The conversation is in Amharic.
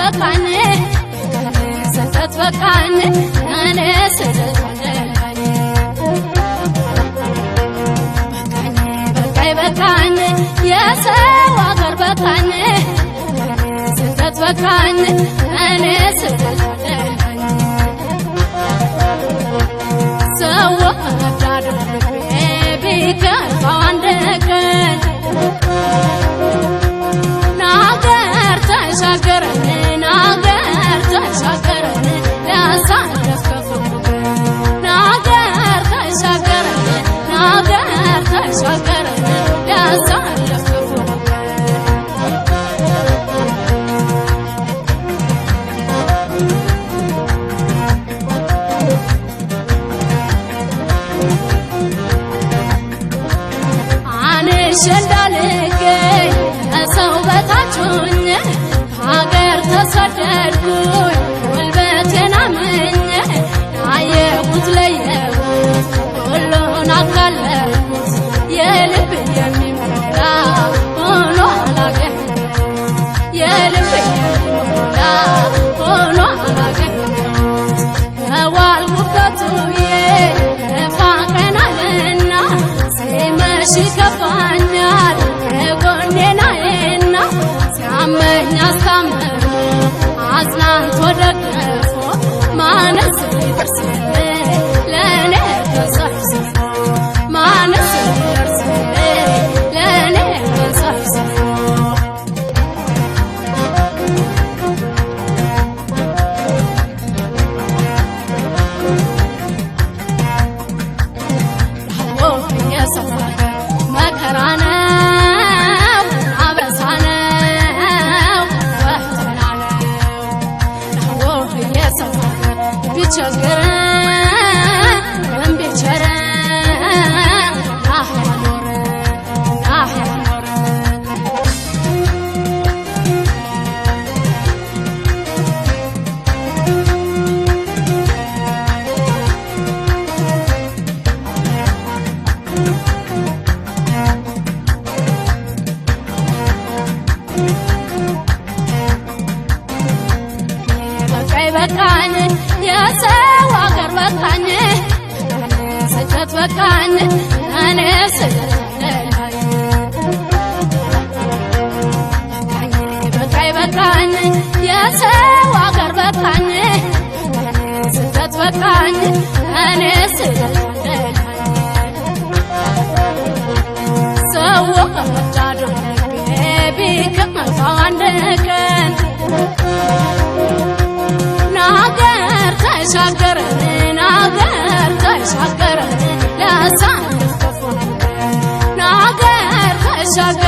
በቃኝ ስህተት በቃኝ እኔ ስህተት በቃኝ በቃኝ የሰው አገር በቃኝ ስህተት በቃኝ እኔ ስህተት በቃኝ ሰው ወዳድ ቢከፋው አንድ ቀን ናገር ተሻገረን ሊያሳልፍ ክፉ ናገር ተሻገረን ሊያሳልፍ ክፉ አንሽ እንዳልገኝ ከሰው በታች ሆኜ ሀገር ተሰደድኩኝ ጉልበቴን አምኜ ያየሁት ለየሁት ሁሉን አካለልኩት የልብ የሚሞላ ሆኖ አላገኘሁት የልብ የሚሞላ ሆኖ አላገኘሁት በዋልኩበት ውዬ ከፋ ቀን አለና ሲመሽ ይከፋኛል ከጎኔ ናዬና ሲያመኝ አስታምሞ አጽናንቶ ደግፎ ማነስ ሊደርስ ለእኔ ተሰብስቦ ማነስ ሊደርስ ለእኔ ተሰብስቦ መከራ ነው አበሳ ነው ፈተና ነው የሰው ሀገር ቢቸግረን ቢቸረን ናህ ያኖረን በቃኝ የሰው አገር በቃኝ ስህተት በቃኝ እኔ ስህተት በቃኝ የሰው አገር በቃኝ ስህተት በቃኝ እኔ ስህተት ሰው ወዳድ ቢከፋው አንድ ቀን ናገር ተሻገረን ሊያሳልፍ ክፉ ናገር ተሻገረን